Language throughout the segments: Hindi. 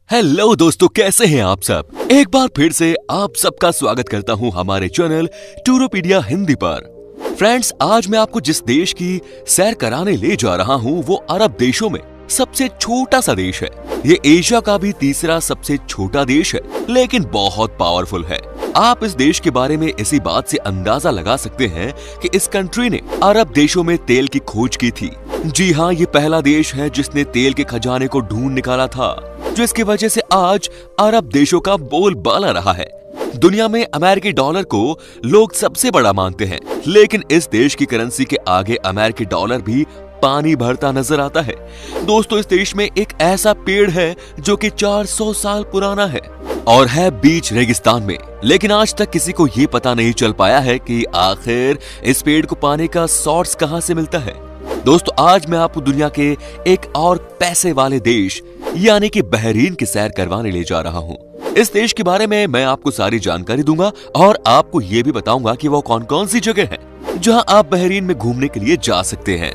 हेलो दोस्तों, कैसे हैं आप सब। एक बार फिर से आप सबका स्वागत करता हूं हमारे चैनल टूरोपीडिया हिंदी पर। फ्रेंड्स, आज मैं आपको जिस देश की सैर कराने ले जा रहा हूं वो अरब देशों में सबसे छोटा सा देश है। ये एशिया का भी तीसरा सबसे छोटा देश है, लेकिन बहुत पावरफुल है। आप इस देश के बारे में इसी बात से अंदाजा लगा सकते हैं कि इस कंट्री ने अरब देशों में तेल की खोज की थी। जी हाँ, ये पहला देश है जिसने तेल के खजाने को ढूंढ निकाला था, जिसकी वजह से आज अरब देशों का बोलबाला रहा है। दुनिया में अमेरिकी डॉलर को लोग सबसे बड़ा मानते हैं, लेकिन इस देश की करेंसी के आगे अमेरिकी डॉलर भी पानी भरता नजर आता है। दोस्तों, इस देश में एक ऐसा पेड़ है जो कि 400 साल पुराना है और है बीच रेगिस्तान में, लेकिन आज तक किसी को ये पता नहीं चल पाया है कि आखिर इस पेड़ को पानी का सोर्स कहां से मिलता है। दोस्तों, आज मैं आपको दुनिया के एक और पैसे वाले देश यानी कि बहरीन की सैर करवाने ले जा रहा हूं। इस देश के बारे में मैं आपको सारी जानकारी दूंगा और आपको ये भी बताऊंगा कि वो कौन कौन सी जगह है जहां आप बहरीन में घूमने के लिए जा सकते हैं।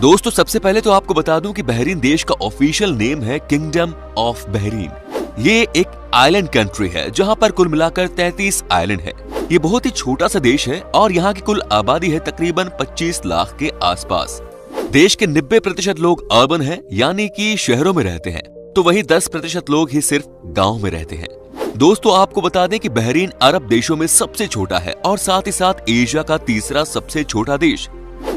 दोस्तों, सबसे पहले तो आपको बता दूं कि बहरीन देश का ऑफिशियल नेम है किंगडम ऑफ बहरीन। ये एक आइलैंड कंट्री है जहां पर कुल मिलाकर 33 आइलैंड है। ये बहुत ही छोटा सा देश है और यहाँ की कुल आबादी है तकरीबन 25 लाख के आसपास। देश के 90% लोग अर्बन हैं, यानी कि शहरों में रहते हैं, तो वहीं 10% लोग ही सिर्फ गाँव में रहते हैं। दोस्तों, आपको बता दें कि बहरीन अरब देशों में सबसे छोटा है और साथ ही साथ एशिया का तीसरा सबसे छोटा देश।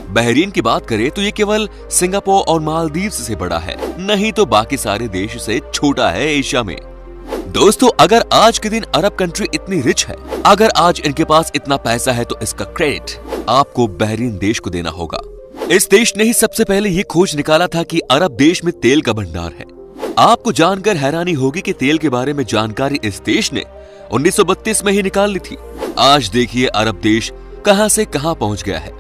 बहरीन की बात करें तो ये केवल सिंगापुर और मालदीव से बड़ा है, नहीं तो बाकी सारे देश से छोटा है एशिया में। दोस्तों, अगर आज के दिन अरब कंट्री इतनी रिच है, अगर आज इनके पास इतना पैसा है, तो इसका क्रेडिट आपको बहरीन देश को देना होगा। इस देश ने ही सबसे पहले ये खोज निकाला था कि अरब देश में तेल का भंडार है। आपको जानकर हैरानी होगी कि तेल के बारे में जानकारी इस देश ने 1932 में ही निकाल ली थी। आज देखिए अरब देश कहां से कहां पहुंच गया है।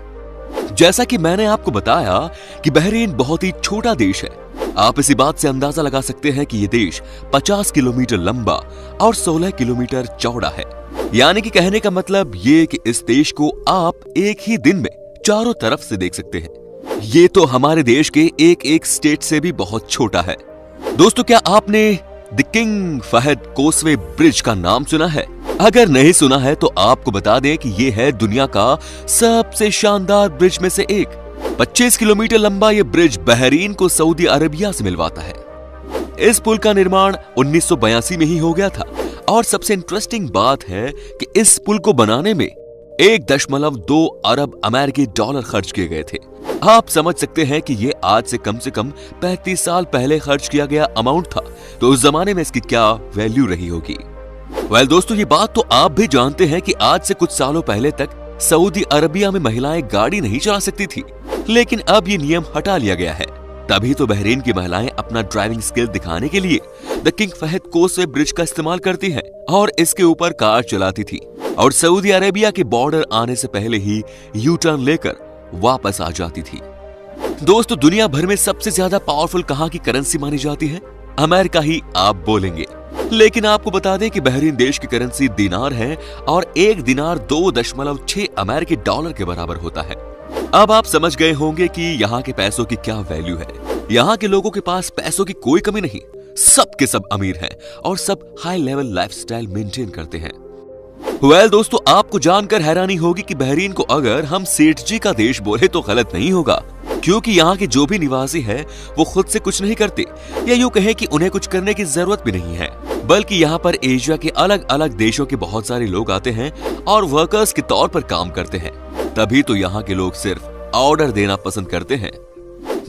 जैसा कि मैंने आपको बताया कि बहरीन बहुत ही छोटा देश है। आप इसी बात से अंदाजा लगा सकते हैं कि ये देश 50 किलोमीटर लंबा और 16 किलोमीटर चौड़ा है। यानी कि कहने का मतलब ये कि इस देश को आप एक ही दिन में चारों तरफ से देख सकते हैं। ये तो हमारे देश के एक एक स्टेट से भी बहुत छोटा है। दोस्तों, क्या आपने the king Fahad causeway bridge का नाम सुना है? अगर नहीं सुना है तो आपको बता दें कि ये है दुनिया का सबसे शानदार ब्रिज में से एक। 25 किलोमीटर लंबा ये ब्रिज बहरीन को सऊदी अरेबिया से मिलवाता है। इस पुल का निर्माण 1982 में ही हो गया था और सबसे इंटरेस्टिंग बात है कि इस पुल को बनाने में 1.2 अरब अमेरिकी डॉलर खर्च किए गए थे। आप समझ सकते हैं कि ये आज से कम 35 साल पहले खर्च किया गया अमाउंट था, तो उस जमाने में इसकी क्या वैल्यू रही होगी। दोस्तों, ये बात तो आप भी जानते हैं कि आज से कुछ सालों पहले तक सऊदी अरबिया में महिलाएं गाड़ी नहीं चला सकती थी, लेकिन अब ये नियम हटा लिया गया है। तभी तो बहरीन की महिलाएं अपना ड्राइविंग स्किल दिखाने के लिए the king Fahad causeway bridge का इस्तेमाल करती हैं और इसके ऊपर कार चलाती थी और सऊदी अरेबिया के बॉर्डर आने से पहले ही यू टर्न लेकर वापस आ जाती थी। दोस्तों, दुनिया भर में सबसे ज्यादा पावरफुल कहां की करेंसी मानी जाती है? अमेरिका ही आप बोलेंगे, लेकिन आपको बता दें कि बहरीन देश की करेंसी दिनार है और एक दिनार 2.6 अमेरिकी डॉलर के बराबर होता है। अब आप समझ गए होंगे कि यहाँ के पैसों की क्या वैल्यू है। यहाँ के लोगों के पास पैसों की कोई कमी नहीं, सब के सब अमीर हैं और सब हाई लेवल लाइफस्टाइल मेंटेन करते हैं। दोस्तों, आपको जानकर हैरानी होगी कि बहरीन को अगर हम सेठ जी का देश बोले तो गलत नहीं होगा, क्योंकि यहाँ के जो भी निवासी हैं वो खुद से कुछ नहीं करते, या यूं कहें कि उन्हें कुछ करने की जरूरत भी नहीं है, बल्कि यहाँ पर एशिया के अलग अलग देशों के बहुत सारे लोग आते हैं और वर्कर्स के तौर पर काम करते हैं। तभी तो यहाँ के लोग सिर्फ ऑर्डर देना पसंद करते हैं।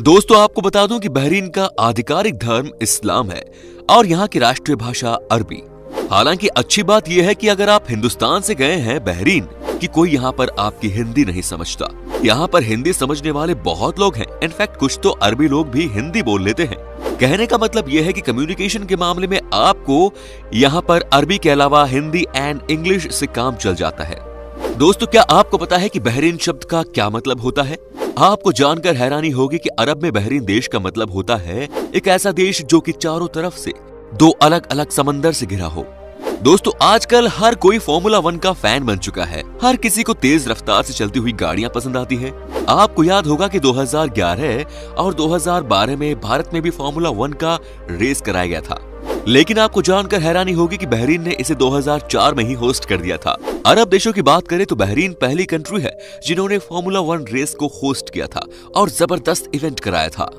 दोस्तों, आपको बता दूं कि बहरीन का आधिकारिक धर्म इस्लाम है और यहाँ की राष्ट्रीय भाषा अरबी। हालांकि अच्छी बात यह है कि अगर आप हिंदुस्तान से गए हैं बहरीन, कि कोई यहाँ पर आपकी हिंदी नहीं समझता। यहाँ पर हिंदी समझने वाले बहुत लोग हैं। इनफैक्ट कुछ तो अरबी लोग भी हिंदी बोल लेते हैं। कहने का मतलब यह है कि कम्युनिकेशन के मामले में आपको यहाँ पर अरबी के अलावा हिंदी एंड इंग्लिश से काम चल जाता है। दोस्तों, क्या आपको पता है कि बहरीन शब्द का क्या मतलब होता है? आपको जानकर हैरानी होगी कि अरब में बहरीन देश का मतलब होता है एक ऐसा देश जो कि चारों तरफ से 2 अलग अलग समंदर से घिरा हो। दोस्तों, आजकल हर कोई फॉर्मूला 1 का फैन बन चुका है। हर किसी को तेज रफ्तार से चलती हुई गाड़ियां पसंद आती हैं। आपको याद होगा कि 2011 और 2012 में भारत में भी फॉर्मूला 1 का रेस कराया गया था। लेकिन आपको जानकर हैरानी होगी कि बहरीन ने इसे 2004 में ही होस्ट कर दिया था। अरब देशों की बात करें तो बहरीन पहली कंट्री है जिन्होंने फॉर्मूला 1 रेस को होस्ट किया था और जबरदस्त इवेंट कराया था।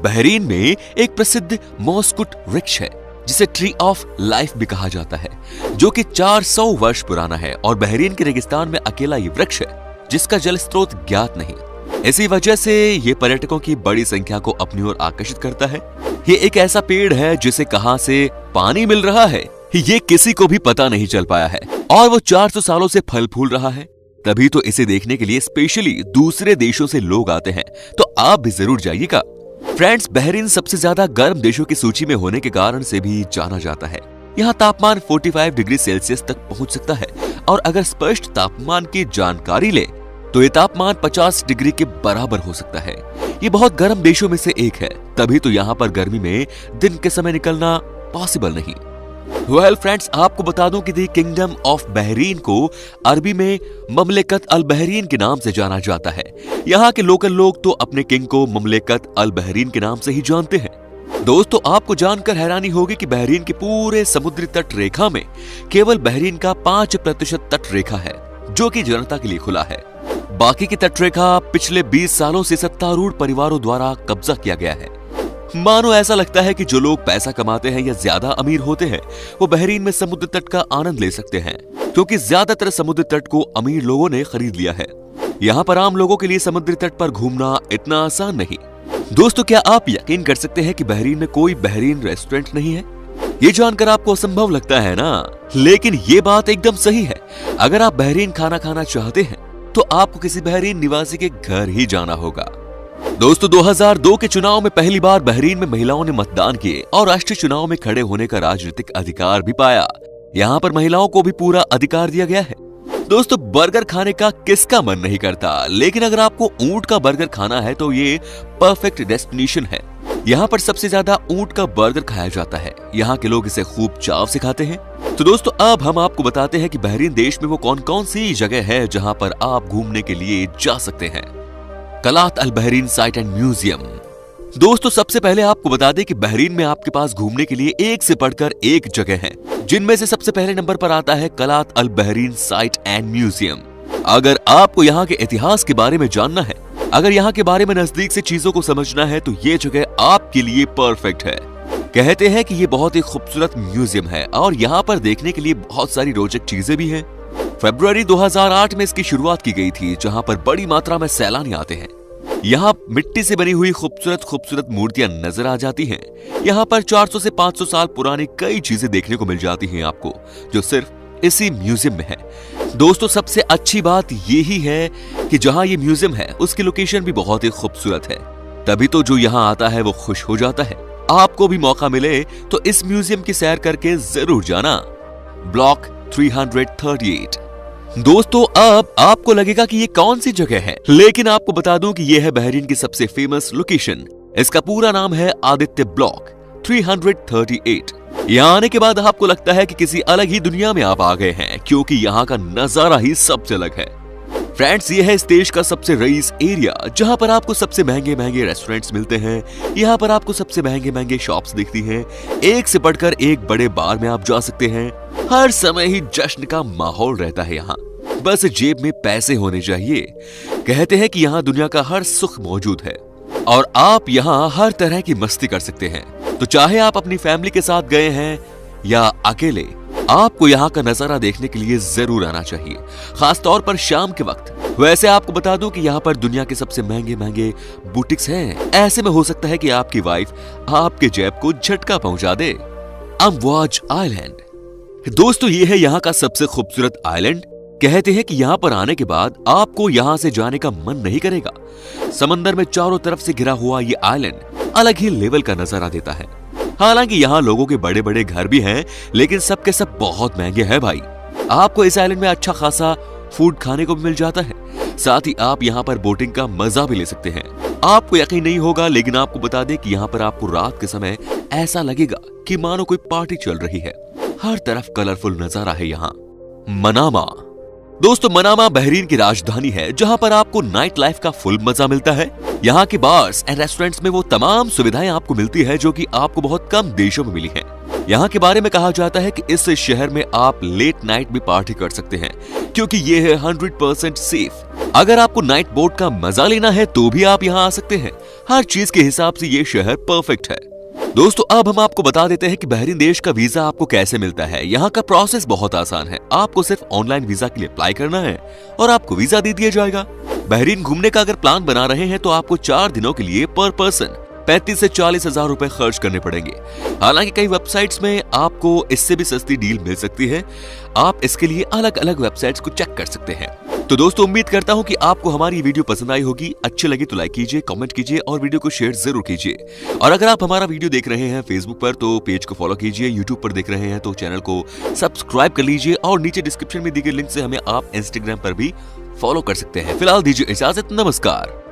बहरीन में एक प्रसिद्ध मॉस्कुट वृक्ष है जिसे ट्री ऑफ लाइफ भी कहा जाता है, जो कि 400 वर्ष पुराना है और बहरीन के रेगिस्तान में अकेला ये वृक्ष है जिसका जल स्रोत ज्ञात नहीं। इसी वजह से ये पर्यटकों की बड़ी संख्या को अपनी ओर आकर्षित करता है। ये एक ऐसा पेड़ है जिसे कहां से पानी मिल रहा है ये किसी को भी पता नहीं चल पाया है और वो 400 सालों से फल फूल रहा है। तभी तो इसे देखने के लिए स्पेशली दूसरे देशों से लोग आते हैं, तो आप भी जरूर जाइएगा। फ्रेंड्स, बहरीन सबसे ज्यादा गर्म देशों की सूची में होने के कारण से भी जाना जाता है। यहाँ तापमान 45 डिग्री सेल्सियस तक पहुंच सकता है और अगर स्पष्ट तापमान की जानकारी ले तो ये तापमान 50 डिग्री के बराबर हो सकता है। ये बहुत गर्म देशों में से एक है, तभी तो यहाँ पर गर्मी में दिन के समय निकलना पॉसिबल नहीं। वेल फ्रेंड्स, आपको बता दूं कि द किंगडम ऑफ बहरीन को अरबी में ममलिकत अल बहरीन के नाम से जाना जाता है। यहाँ के लोकल लोग तो अपने किंग को ममलिकत अल बहरीन के नाम से ही जानते हैं। दोस्तों, आपको जानकर हैरानी होगी कि बहरीन के पूरे समुद्री तट रेखा में केवल बहरीन का 5% तट रेखा है जो कि जनता के लिए खुला है। बाकी की तटरेखा पिछले 20 सालों से सत्तारूढ़ परिवारों द्वारा कब्जा किया गया है। मानो ऐसा लगता है कि जो लोग पैसा कमाते हैं या ज्यादा अमीर होते हैं वो बहरीन में समुद्र तट का आनंद ले सकते हैं, क्योंकि ज्यादातर समुद्र तट को अमीर लोगों ने खरीद लिया है। यहाँ पर आम लोगों के लिए समुद्री तट पर घूमना इतना आसान नहीं। दोस्तों, क्या आप यकीन कर सकते हैं कि बहरीन में कोई बहरीन रेस्टोरेंट नहीं है? ये जानकर आपको असंभव लगता है ना, लेकिन ये बात एकदम सही है। अगर आप बहरीन खाना खाना चाहते हैं तो आपको किसी बहरीन निवासी के घर ही जाना होगा। दोस्तों, 2002 के चुनाव में पहली बार बहरीन में महिलाओं ने मतदान किए और राष्ट्रीय चुनाव में खड़े होने का राजनीतिक अधिकार भी पाया। यहाँ पर महिलाओं को भी पूरा अधिकार दिया गया है। दोस्तों, बर्गर खाने का किसका मन नहीं करता, लेकिन अगर आपको ऊंट का बर्गर खाना है तो ये परफेक्ट डेस्टिनेशन है। यहाँ पर सबसे ज्यादा ऊंट का बर्गर खाया जाता है। यहाँ के लोग इसे खूब चाव से खाते हैं। तो दोस्तों, अब हम आपको बताते हैं कि बहरीन देश में वो कौन कौन सी जगह है जहाँ पर आप घूमने के लिए जा सकते हैं। कलात अल बहरीन साइट एंड म्यूजियम। दोस्तों, सबसे पहले आपको बता दें कि बहरीन में आपके पास घूमने के लिए एक से बढ़कर एक जगह है, जिनमें से सबसे पहले नंबर पर आता है कलात अल बहरीन साइट एंड म्यूजियम। अगर आपको यहाँ के इतिहास के बारे में जानना है, अगर यहाँ के बारे में नजदीक से चीजों को समझना है, तो ये जगह आपके लिए परफेक्ट है। कहते हैं कि ये बहुत ही खूबसूरत म्यूजियम है और यहाँ पर देखने के लिए बहुत सारी रोचक चीजें भी हैं। फरवरी 2008 में इसकी शुरुआत की गई थी, जहाँ पर बड़ी मात्रा में सैलानी आते हैं। यहाँ मिट्टी से बनी हुई खूबसूरत मूर्तियां नजर आ जाती हैं। यहाँ पर 400 से 500 साल पुरानी कई चीजें देखने को मिल जाती हैं आपको, जो सिर्फ इसी म्यूजियम में है। दोस्तों, सबसे अच्छी बात यही है कि जहाँ ये म्यूजियम है उसकी लोकेशन भी बहुत ही खूबसूरत है, तभी तो जो यहाँ आता है वो खुश हो जाता है। आपको भी मौका मिले तो इस म्यूजियम की सैर करके जरूर जाना। ब्लॉक 338। दोस्तों, अब आपको लगेगा कि ये कौन सी जगह है, लेकिन आपको बता दूं कि ये है बहरीन की सबसे फेमस लोकेशन। इसका पूरा नाम है आदित्य ब्लॉक 338। यहाँ आने के बाद आपको लगता है कि किसी अलग ही दुनिया में आप आ गए हैं, क्योंकि यहाँ का नजारा ही सबसे अलग है। फ्रेंड्स, ये है इस देश का सबसे रईस एरिया, जहाँ पर आपको सबसे महंगे महंगे रेस्टोरेंट्स मिलते हैं। यहाँ पर आपको सबसे महंगे महंगे शॉप्स दिखती हैं। एक से बढ़कर एक बड़े बार में आप जा सकते हैं। हर समय ही जश्न का माहौल रहता है यहाँ, बस जेब में पैसे होने चाहिए। कहते हैं कि यहाँ दुनिया का हर सुख मौजूद है और आप यहाँ हर तरह की मस्ती कर सकते हैं। तो चाहे आप अपनी फैमिली के साथ गए हैं या अकेले, आपको यहाँ का नजारा देखने के लिए जरूर आना चाहिए, खास तौर पर शाम के वक्त। वैसे आपको बता दूं कि यहाँ पर दुनिया के सबसे महंगे महंगे बुटीक्स हैं। ऐसे में हो सकता है कि आपकी वाइफ आपके जेब को झटका पहुंचा दे। अमवाज आइलैंड। दोस्तों, ये है यहाँ का सबसे खूबसूरत आइलैंड। कहते हैं कि यहाँ पर आने के बाद आपको यहाँ से जाने का मन नहीं करेगा। समंदर में चारों तरफ से घिरा हुआ ये आइलैंड अलग ही लेवल का नजारा देता है। हालांकि यहाँ लोगों के बड़े बड़े घर भी हैं, लेकिन सबके सब बहुत महंगे हैं भाई। आपको इस आइलैंड में अच्छा खासा फूड खाने को भी मिल जाता है, साथ ही आप यहाँ पर बोटिंग का मजा भी ले सकते हैं। आपको यकीन नहीं होगा, लेकिन आपको बता दें कि यहाँ पर आपको रात के समय ऐसा लगेगा कि मानो कोई पार्टी चल रही है। हर तरफ कलरफुल नजारा है यहाँ। मनामा। दोस्तों, मनामा बहरीन की राजधानी है, जहाँ पर आपको नाइट लाइफ का फुल मजा मिलता है। यहाँ के बार्स एंड रेस्टोरेंट्स में वो तमाम सुविधाएं आपको मिलती है जो कि आपको बहुत कम देशों में मिली हैं। यहाँ के बारे में कहा जाता है कि इस शहर में आप लेट नाइट भी पार्टी कर सकते हैं, क्योंकि ये है 100% सेफ। अगर आपको नाइट बोट का मजा लेना है तो भी आप यहाँ आ सकते हैं। हर चीज के हिसाब से ये शहर परफेक्ट है। दोस्तों अब हम आपको बता देते हैं कि बहरीन देश का वीजा आपको कैसे मिलता है। यहाँ का प्रोसेस बहुत आसान है। आपको सिर्फ ऑनलाइन वीजा के लिए अप्लाई करना है और आपको वीजा दे दिया जाएगा। बहरीन घूमने का अगर प्लान बना रहे हैं तो आपको 4 दिनों के लिए पर पर्सन 35 से 40 हजार रुपए खर्च करने पड़ेंगे। हालांकि कई वेबसाइट्स में आपको इससे भी सस्ती डील मिल सकती है। आप इसके लिए अलग अलग वेबसाइट्स को चेक कर सकते हैं। तो दोस्तों उम्मीद करता हूं कि आपको हमारी वीडियो पसंद आई होगी। अच्छी लगी तो लाइक कीजिए, कमेंट कीजिए और वीडियो को शेयर जरूर कीजिए। और अगर आप हमारा वीडियो देख रहे हैं फेसबुक पर तो पेज को फॉलो कीजिए, यूट्यूब पर देख रहे हैं तो चैनल को सब्सक्राइब कर लीजिए और नीचे डिस्क्रिप्शन में दी गई लिंक से हमें आप इंस्टाग्राम पर भी फॉलो कर सकते हैं। फिलहाल दीजिए इजाजत, नमस्कार।